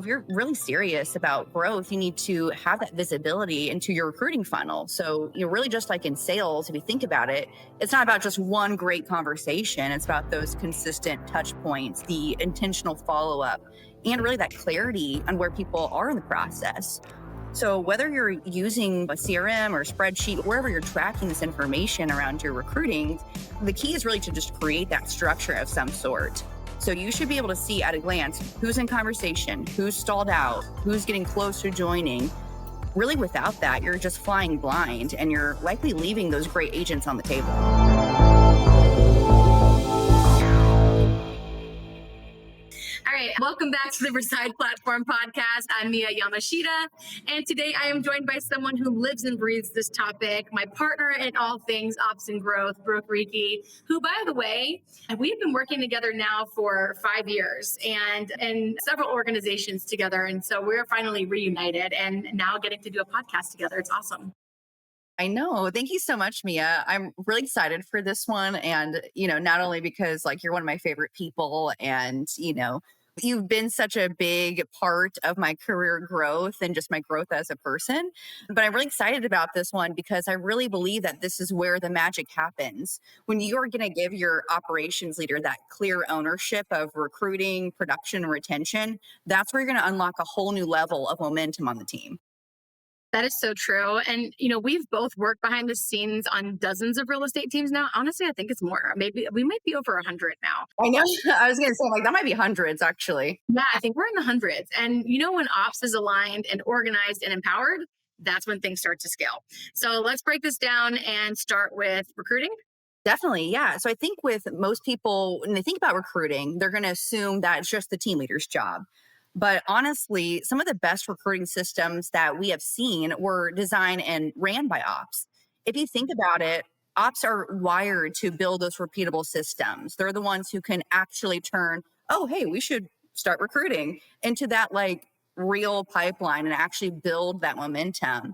you're really serious about growth, you need to have that visibility into your recruiting funnel. So, really just like in sales, if you think about it, it's not about just one great conversation. It's about those consistent touch points, the intentional follow up, and really that clarity on where people are in the process. So, whether you're using a CRM or spreadsheet, wherever you're tracking this information around your recruiting, the key is really to just create that structure of some sort. So, you should be able to see at a glance who's in conversation, who's stalled out, who's getting close to joining. Really, without that, you're just flying blind and you're likely leaving those great agents on the table. All right, welcome back to the Reside Platform podcast. I'm Mie and today I am joined by someone who lives and breathes this topic, my partner in all things ops and growth, Brooke Riecke, who, by the way, we've been working together now for 5 years and in several organizations together. And so we're finally reunited and now getting to do a podcast together. It's awesome. I know. Thank you so much, Mia. I'm really excited for this one. And, not only because like you're one of my favorite people and, you've been such a big part of my career growth and just my growth as a person. But I'm really excited about this one because I really believe that this is where the magic happens. When you're going to give your operations leader that clear ownership of recruiting, production, and retention, that's where you're going to unlock a whole new level of momentum on the team. That is so true. And, we've both worked behind the scenes on dozens of real estate teams now. Honestly, I think it's more. Maybe we might be over 100 now. I know. I was going to say, like, that might be hundreds, actually. Yeah, I think we're in the hundreds. And when ops is aligned and organized and empowered, that's when things start to scale. So let's break this down and start with recruiting. Definitely. Yeah. So I think with most people, when they think about recruiting, they're going to assume that it's just the team leader's job. But honestly, some of the best recruiting systems that we have seen were designed and ran by ops. If you think about it, ops are wired to build those repeatable systems. They're the ones who can actually turn, oh, hey, we should start recruiting into that like real pipeline and actually build that momentum.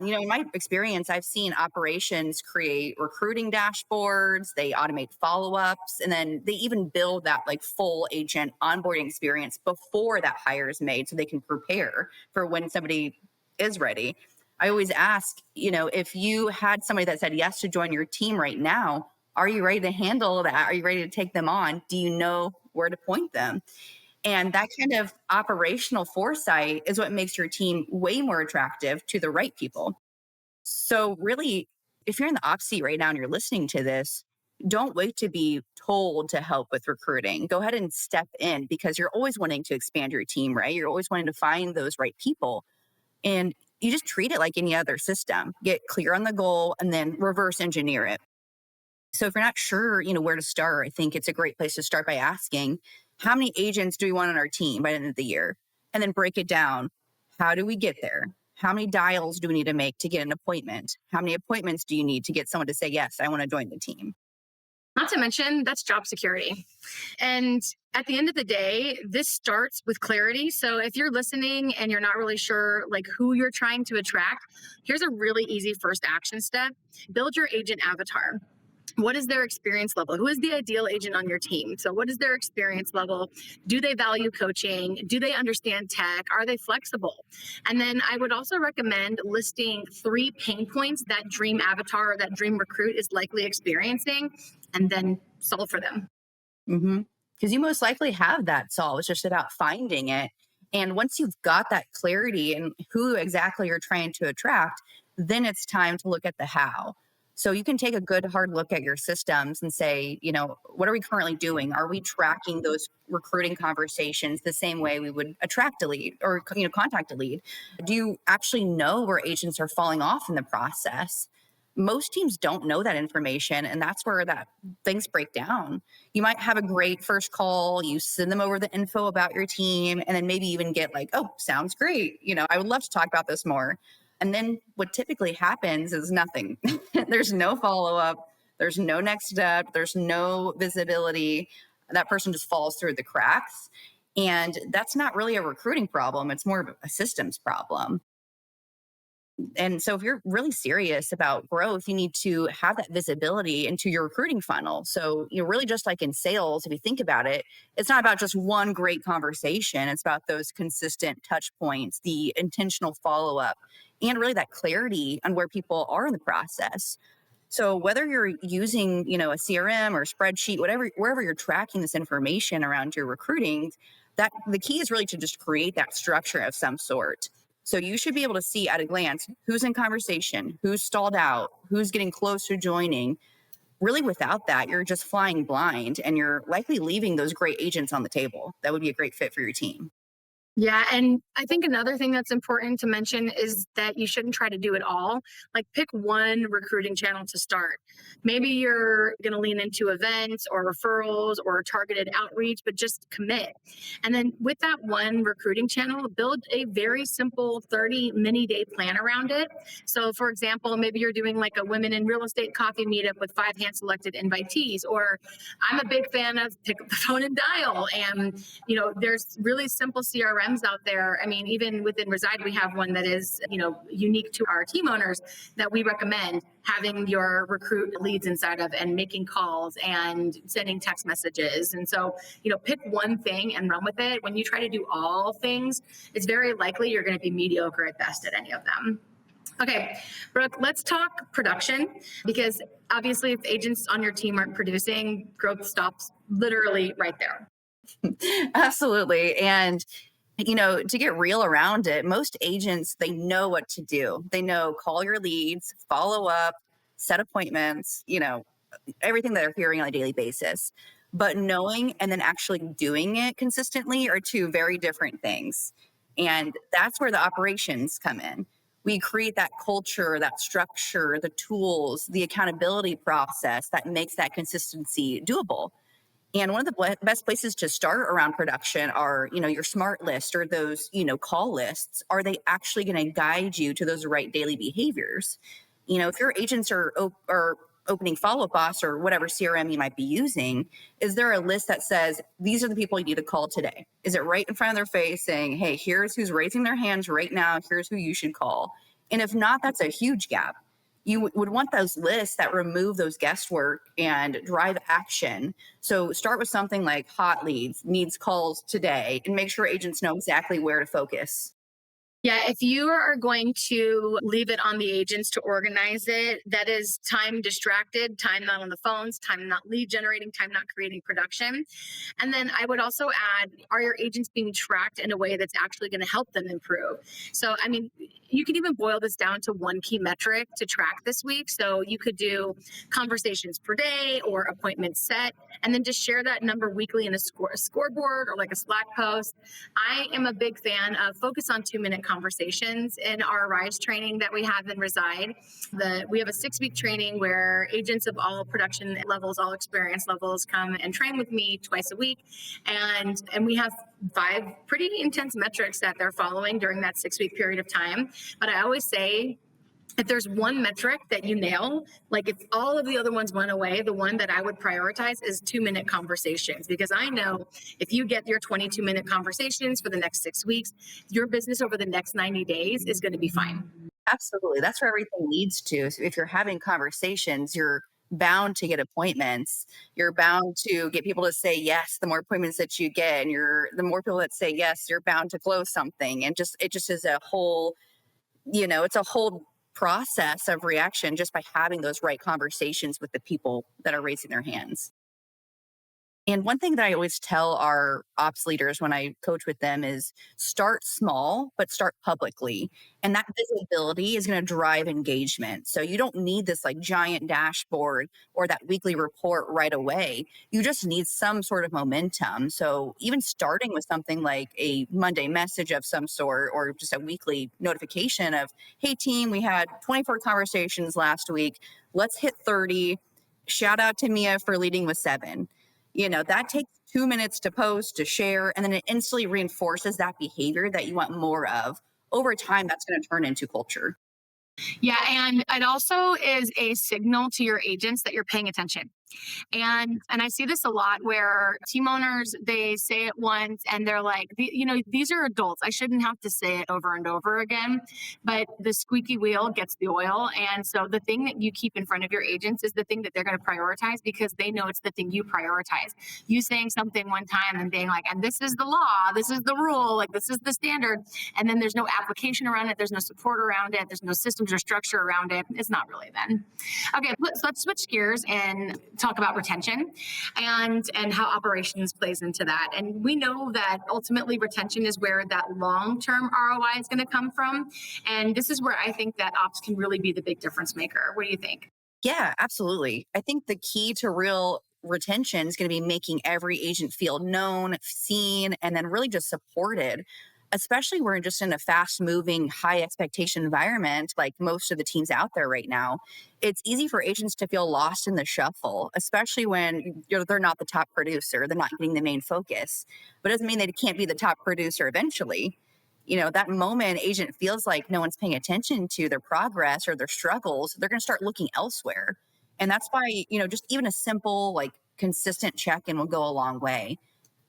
In my experience, I've seen operations create recruiting dashboards, they automate follow ups, and then they even build that like full agent onboarding experience before that hire is made so they can prepare for when somebody is ready. I always ask, if you had somebody that said yes to join your team right now, are you ready to handle that? Are you ready to take them on? Do you know where to point them? And that kind of operational foresight is what makes your team way more attractive to the right people. So, really, if you're in the ops seat right now and you're listening to this, don't wait to be told to help with recruiting. Go ahead and step in because you're always wanting to expand your team, right? You're always wanting to find those right people. And you just treat it like any other system. Get clear on the goal and then reverse engineer it. So if you're not sure, where to start, I think it's a great place to start by asking, how many agents do we want on our team by the end of the year? And then break it down. How do we get there? How many dials do we need to make to get an appointment? How many appointments do you need to get someone to say, yes, I want to join the team? Not to mention, that's job security. And at the end of the day, this starts with clarity. So if you're listening and you're not really sure like who you're trying to attract, here's a really easy first action step. Build your agent avatar. What is their experience level? Who is the ideal agent on your team? So what is their experience level? Do they value coaching? Do they understand tech? Are they flexible? And then I would also recommend listing 3 pain points that dream avatar or that dream recruit is likely experiencing and then solve for them. Because you most likely have that solve. It's just about finding it. And once you've got that clarity and who exactly you're trying to attract, then it's time to look at the how. So you can take a good hard look at your systems and say, what are we currently doing? Are we tracking those recruiting conversations the same way we would attract a lead or, contact a lead? Do you actually know where agents are falling off in the process? Most teams don't know that information, and that's where that things break down. You might have a great first call, you send them over the info about your team, and then maybe even get like, oh, sounds great. I would love to talk about this more. And then what typically happens is nothing. There's no follow-up. There's no next step. There's no visibility. That person just falls through the cracks. And that's not really a recruiting problem. It's more of a systems problem. And so if you're really serious about growth, you need to have that visibility into your recruiting funnel. So, really just like in sales, if you think about it, it's not about just one great conversation. It's about those consistent touch points, the intentional follow up, and really that clarity on where people are in the process. So whether you're using, a CRM or spreadsheet, whatever, wherever you're tracking this information around your recruiting, that the key is really to just create that structure of some sort. So you should be able to see at a glance who's in conversation, who's stalled out, who's getting close to joining. Really, without that, you're just flying blind and you're likely leaving those great agents on the table. That would be a great fit for your team. Yeah. And I think another thing that's important to mention is that you shouldn't try to do it all. Like, pick one recruiting channel to start. Maybe you're going to lean into events or referrals or targeted outreach, but just commit. And then with that one recruiting channel, build a very simple 30 mini day plan around it. So, for example, maybe you're doing like a women in real estate coffee meetup with 5 hand selected invitees, or I'm a big fan of pick up the phone and dial. And there's really simple CRMs out there. I mean, even within Reside, we have one that is, unique to our team owners that we recommend having your recruit leads inside of, and making calls and sending text messages. And so, pick one thing and run with it. When you try to do all things, it's very likely you're going to be mediocre at best at any of them. Okay, Brooke, let's talk production, because obviously if agents on your team aren't producing, growth stops literally right there. Absolutely. And to get real around it, most agents, they know what to do. They know call your leads, follow up, set appointments, everything that they're hearing on a daily basis. But knowing and then actually doing it consistently are two very different things. And that's where the operations come in. We create that culture, that structure, the tools, the accountability process that makes that consistency doable. And one of the best places to start around production are, your smart list or those, call lists. Are they actually going to guide you to those right daily behaviors? If your agents are opening follow up boss or whatever CRM you might be using, is there a list that says these are the people you need to call today? Is it right in front of their face saying, hey, here's who's raising their hands right now. Here's who you should call. And if not, that's a huge gap. You would want those lists that remove those guesswork and drive action. So start with something like hot leads, needs calls today, and make sure agents know exactly where to focus. Yeah, if you are going to leave it on the agents to organize it, that is time distracted, time not on the phones, time not lead generating, time not creating production. And then I would also add, are your agents being tracked in a way that's actually going to help them improve? So, I mean, you can even boil this down to one key metric to track this week. So you could do conversations per day or appointments set, and then just share that number weekly in a scoreboard or like a Slack post. I am a big fan of focus on 2 minute conversations in our Rise training that we have in Reside. We have a 6 week training where agents of all production levels, all experience levels come and train with me twice a week. And we have 5 pretty intense metrics that they're following during that 6 week period of time. But I always say, if there's one metric that you nail, like if all of the other ones went away, the one that I would prioritize is 2 minute conversations. Because I know if you get your 22 minute conversations for the next 6 weeks, your business over the next 90 days is going to be fine. Absolutely. That's where everything leads to. So if you're having conversations, you're bound to get appointments. You're bound to get people to say yes. The more appointments that you get, and the more people that say yes, you're bound to close something. And it just is a whole, it's a whole process of reaction just by having those right conversations with the people that are raising their hands. And one thing that I always tell our ops leaders when I coach with them is start small, but start publicly. And that visibility is going to drive engagement. So you don't need this like giant dashboard or that weekly report right away. You just need some sort of momentum. So even starting with something like a Monday message of some sort or just a weekly notification of, hey, team, we had 24 conversations last week. Let's hit 30. Shout out to Mia for leading with 7. That takes 2 minutes to post, to share, and then it instantly reinforces that behavior that you want more of. Over time, that's going to turn into culture. Yeah, and it also is a signal to your agents that you're paying attention. And I see this a lot where team owners, they say it once and they're like, these are adults. I shouldn't have to say it over and over again. But the squeaky wheel gets the oil. And so the thing that you keep in front of your agents is the thing that they're going to prioritize because they know it's the thing you prioritize. You saying something one time and being like, and this is the law, this is the rule, like this is the standard. And then there's no application around it, there's no support around it, there's no systems or structure around it. It's not really then. Okay, let's switch gears and talk about retention and how operations plays into that. And we know that ultimately retention is where that long-term ROI is going to come from. And this is where I think that ops can really be the big difference maker. What do you think? Yeah, absolutely. I think the key to real retention is going to be making every agent feel known, seen, and then really just supported. Especially we're just in a fast moving, high expectation environment like most of the teams out there right now. It's easy for agents to feel lost in the shuffle, especially when they're not the top producer, they're not getting the main focus. But it doesn't mean they can't be the top producer eventually. That moment agent feels like no one's paying attention to their progress or their struggles, they're going to start looking elsewhere. And that's why, just even a simple, like consistent check in will go a long way.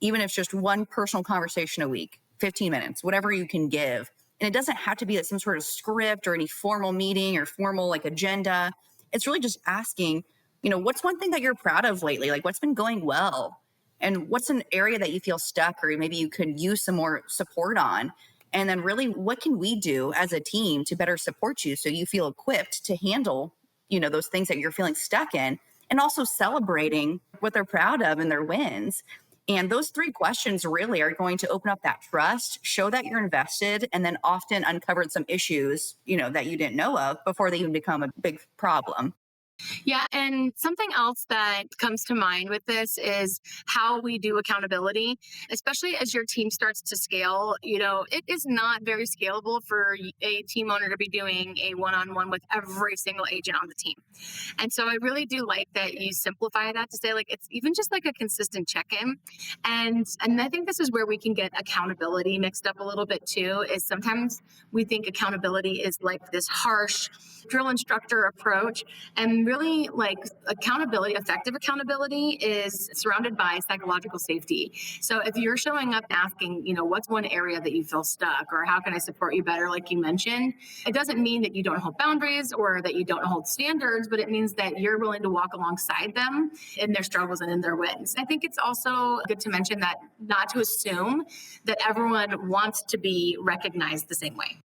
Even if it's just one personal conversation a week, 15 minutes, whatever you can give. And it doesn't have to be like some sort of script or any formal meeting or formal like agenda. It's really just asking, what's one thing that you're proud of lately? Like what's been going well? And what's an area that you feel stuck or maybe you could use some more support on? And then really, what can we do as a team to better support you so you feel equipped to handle, those things that you're feeling stuck in, and also celebrating what they're proud of and their wins. And those three questions really are going to open up that trust, show that you're invested, and then often uncovered some issues, that you didn't know of before they even become a big problem. Yeah, and something else that comes to mind with this is how we do accountability, especially as your team starts to scale. It is not very scalable for a team owner to be doing a one-on-one with every single agent on the team. And so I really do like that you simplify that to say like it's even just like a consistent check-in. And I think this is where we can get accountability mixed up a little bit too, is sometimes we think accountability is like this harsh drill instructor approach. And really, like accountability, effective accountability is surrounded by psychological safety. So if you're showing up asking, what's one area that you feel stuck or how can I support you better, like you mentioned, it doesn't mean that you don't hold boundaries or that you don't hold standards, but it means that you're willing to walk alongside them in their struggles and in their wins. I think it's also good to mention that not to assume that everyone wants to be recognized the same way.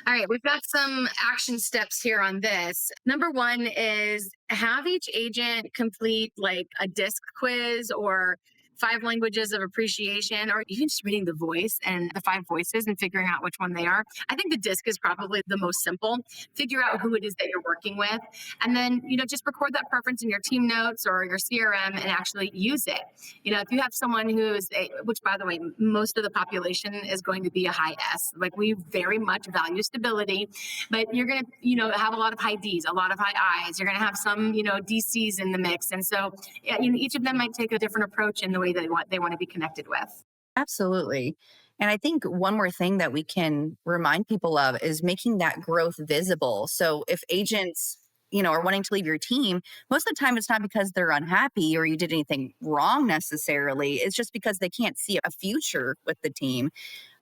All right, we've got some action steps here on this. Number one is have each agent complete like a disc quiz or 5 languages of appreciation, or even just reading the voice and the 5 voices and figuring out which one they are. I think the disc is probably the most simple. Figure out who it is that you're working with. And then, just record that preference in your team notes or your CRM and actually use it. If you have someone which by the way, most of the population is going to be a high S. Like we very much value stability, but you're going to, have a lot of high Ds, a lot of high Is. You're going to have some, DCs in the mix. And so each of them might take a different approach in the way they want to be connected with. Absolutely. And I think one more thing that we can remind people of is making that growth visible. So if agents, are wanting to leave your team, most of the time it's not because they're unhappy or you did anything wrong necessarily. It's just because they can't see a future with the team.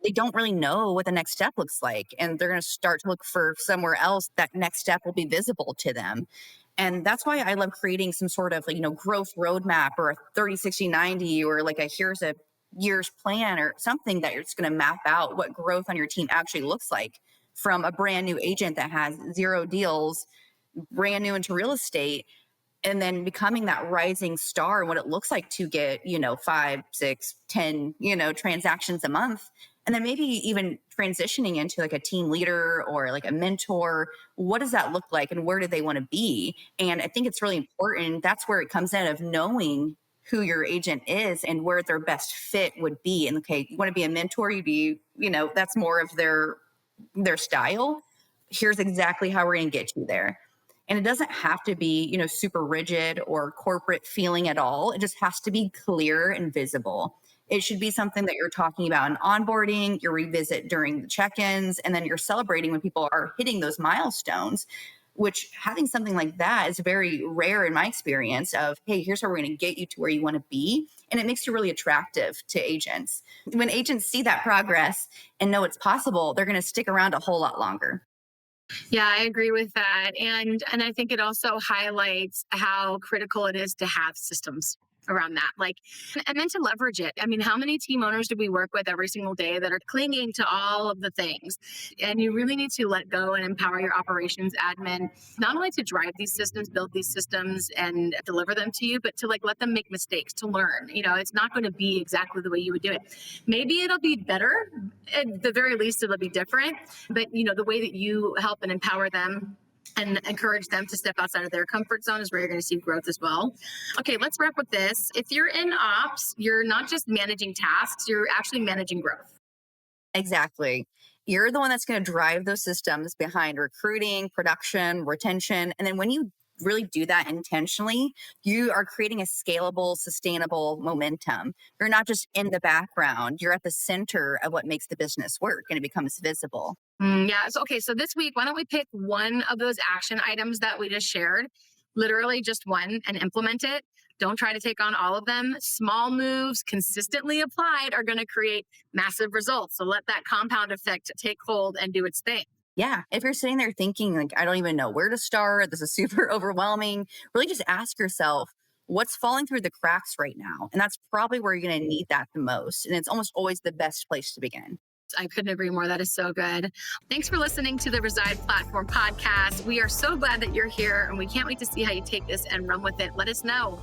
They don't really know what the next step looks like. And they're going to start to look for somewhere else that next step will be visible to them. And that's why I love creating some sort of, growth roadmap or a 30, 60, 90, or like here's a year's plan or something that it's going to map out what growth on your team actually looks like from a brand new agent that has 0 deals, brand new into real estate, and then becoming that rising star and what it looks like to get, 5, 6, 10, transactions a month. And then maybe even transitioning into like a team leader or like a mentor. What does that look like and where do they want to be? And I think it's really important. That's where it comes in of knowing who your agent is and where their best fit would be. And okay, you want to be a mentor, you be, that's more of their style. Here's exactly how we're going to get you there. And it doesn't have to be, super rigid or corporate feeling at all. It just has to be clear and visible. It should be something that you're talking about in onboarding, you revisit during the check-ins, and then you're celebrating when people are hitting those milestones. which having something like that is very rare in my experience of, hey, here's how we're going to get you to where you want to be. And it makes you really attractive to agents. When agents see that progress and know it's possible, they're going to stick around a whole lot longer. Yeah, I agree with that. And I think it also highlights how critical it is to have systems around that. Like, and then to leverage it. I mean, how many team owners do we work with every single day that are clinging to all of the things? And you really need to let go and empower your operations admin, not only to drive these systems, build these systems and deliver them to you, but to like let them make mistakes, to learn. You know, it's not going to be exactly the way you would do it. Maybe it'll be better. At the very least, it'll be different. But you know, the way that you help and empower them and encourage them to step outside of their comfort zone is where you're going to see growth as well. Okay, let's wrap with this. If you're in ops, you're not just managing tasks, you're actually managing growth. Exactly. You're the one that's going to drive those systems behind recruiting, production, retention. And then when you really do that intentionally, you are creating a scalable, sustainable momentum. You're not just in the background, you're at the center of what makes the business work and it becomes visible. Yeah. So, okay. So this week, why don't we pick one of those action items that we just shared, literally just one, and implement it? Don't try to take on all of them. Small moves consistently applied are going to create massive results. So let that compound effect take hold and do its thing. Yeah. If you're sitting there thinking, like, I don't even know where to start, this is super overwhelming, really just ask yourself, what's falling through the cracks right now? And that's probably where you're going to need that the most. And it's almost always the best place to begin. I couldn't agree more. That is so good. Thanks for listening to the Reside Platform podcast. We are so glad that you're here and we can't wait to see how you take this and run with it. Let us know.